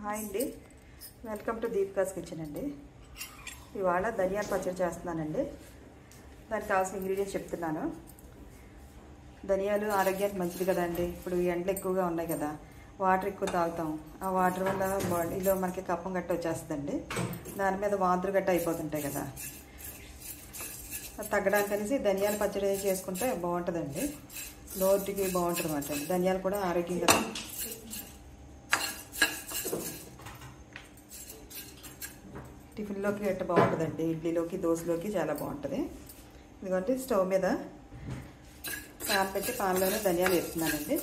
Hi అండి, welcome to Deepika's kitchen అండి. ఇవాళ ధనియాల పచ్చడి చేస్తున్నానండి. దానికి కావాల్సిన ఇంగ్రీడియంట్స్ చెప్తున్నాను. ధనియాలు ఆరోగ్యానికి మంచిది కదండి. ఇప్పుడు ఎండలు ఎక్కువగా ఉన్నాయి కదా, వాటర్ ఎక్కువ తాగుతాం. ఆ వాటర్ వల్ల బాడీలో మనకి కప్పం గట్ట వచ్చేస్తుందండి. దాని మీద వాంతులు గట్ట అయిపోతుంటాయి కదా, అది తగ్గడానికి అనేసి ధనియాల పచ్చడి చేసుకుంటే బాగుంటుందండి. నోటికి బాగుంటుంది అన్నమాట. ధనియాలు కూడా ఆరోగ్యం కదా. టిఫిన్లోకి గట్ట బాగుంటుందండి. ఇడ్లీలోకి, దోశలోకి చాలా బాగుంటుంది. ఎందుకంటే స్టవ్ మీద పాన్ పెట్టి పాన్లోనే ధనియాలు వేస్తున్నానండి.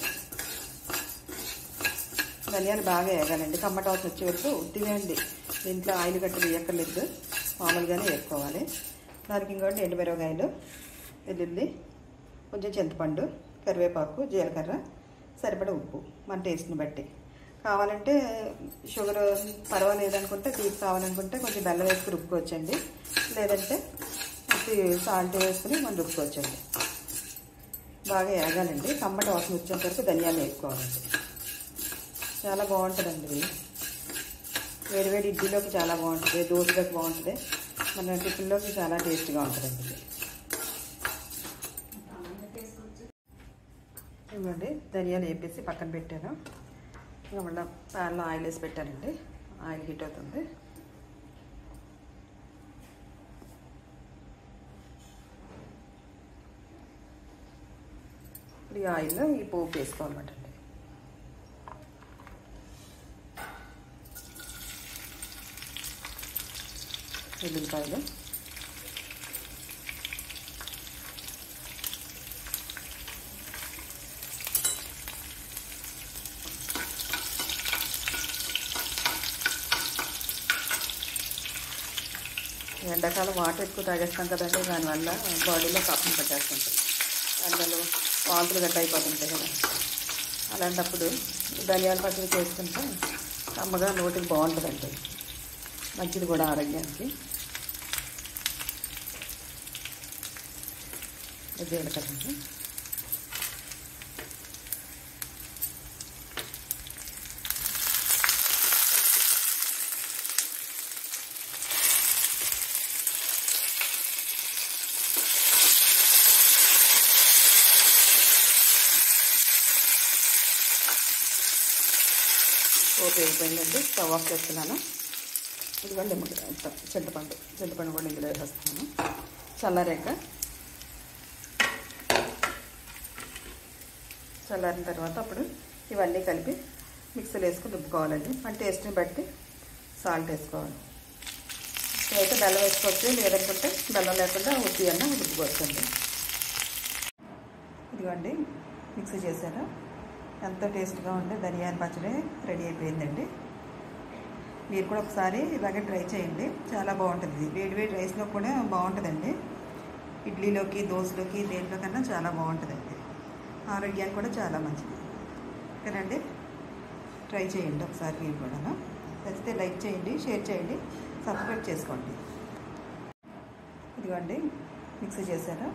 ధనియాలు బాగా వేగాలండి. కమ్మట వాసన వచ్చే వరకు ఉత్తివేయండి. దీంట్లో ఆయిల్ గట్ట వేయక్కర్లేదు, మామూలుగానే వేసుకోవాలి. దానికి ఇంకోటి ఎండుమిరపకాయలు, వెల్లుల్లి, కొంచెం చింతపండు, కరివేపాకు, జీలకర్ర, సరిపడ ఉప్పు మన టేస్ట్ని బట్టి. కావాలంటే షుగర్ పర్వాలేదు అనుకుంటే, తీపి కావాలనుకుంటే కొంచెం బెల్లం వేసుకుని రుబ్బుకోవచ్చండి. లేదంటే సాల్ట్ వేసుకుని మనం రుబ్బుకోవచ్చండి. బాగా వేగాలండి. కమ్మటి వాసన వచ్చేంత వరకు ధనియాలు వేసుకోవాలండి. చాలా బాగుంటుందండి ఇది. వేడివేడి ఇడ్లీలోకి చాలా బాగుంటుంది, దోశలోకి బాగుంటుంది, మన టిఫిన్లోకి చాలా టేస్ట్గా ఉంటుందండి ఇది. ఇవ్వండి, ధనియాలు వేపేసి పక్కన పెట్టాను. ఇంకా మళ్ళీ ప్యాన్లో ఆయిల్ వేసి పెట్టానండి. ఆయిల్ హీట్ అవుతుంది. ఇప్పుడు ఈ ఆయిల్లో ఈ పోపు వేసుకోవాలన్నమాట అండి. వెల్లుల్లిపాయలు, ఎండాకాలం వాటర్ ఎక్కువ తాగేస్తాం కదండి, దానివల్ల బాడీలో కప్పం పట్టేస్తుంటుంది. అందులో వాంతులు గట్ట అయిపోతుంటాయి కదా. అలాంటప్పుడు ధనియాల పచ్చడి చేసుకుంటే కమ్మగా నోటికి బాగుంటుందండి. మంచిది కూడా ఆరోగ్యానికి. జీలకర్ర, పోపు అయిపోయిందండి. స్టవ్ ఆఫ్ చేస్తున్నాను. ఇదిగోండి చింతపండు కూడా ఇందులో వేసేస్తున్నాను. చల్లారిన తర్వాత అప్పుడు ఇవన్నీ కలిపి మిక్సీలో వేసుకుని రుబ్బుకోవాలండి. మన టేస్ట్ని బట్టి సాల్ట్ వేసుకోవాలి. ఇప్పుడైతే బెల్లం వేసుకోవచ్చు, లేదనుకుంటే బెల్లం లేకుండా ఉత్తి అన్న రుబ్బుకోవచ్చండి. ఇదిగోండి, మిక్సీ చేశాను. ఎంతో టేస్ట్గా ఉండే ధనియాల పచ్చడి రెడీ అయిపోయిందండి. మీరు కూడా ఒకసారి ఇలాగే ట్రై చేయండి, చాలా బాగుంటుంది. వేడివేడి రైస్లో కూడా బాగుంటుందండి. ఇడ్లీలోకి, దోశలోకి, దేంట్లో కన్నా చాలా బాగుంటుందండి. ఆరోగ్యానికి కూడా చాలా మంచిది కదండి. ట్రై చేయండి ఒకసారి మీరు కూడా. నచ్చితే లైక్ చేయండి, షేర్ చేయండి, సబ్స్క్రైబ్ చేసుకోండి. ఇదిగోండి, మిక్సీ చేశాను.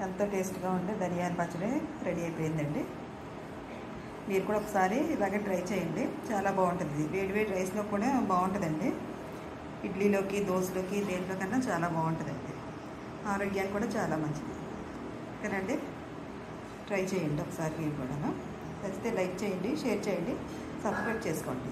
ఎంతో టేస్ట్గా ఉండే ధనియాల పచ్చడి రెడీ అయిపోయిందండి. మీరు కూడా ఒకసారి ఇలాగే ట్రై చేయండి, చాలా బాగుంటుంది. వేడివేడి రైస్లో కూడా బాగుంటుందండి. ఇడ్లీలోకి, దోశలోకి, దేంట్లో కన్నా చాలా బాగుంటుందండి. ఆరోగ్యానికి కూడా చాలా మంచిది కదండి. ట్రై చేయండి ఒకసారి మీరు కూడా. నచ్చితే లైక్ చేయండి, షేర్ చేయండి, సబ్స్క్రైబ్ చేసుకోండి.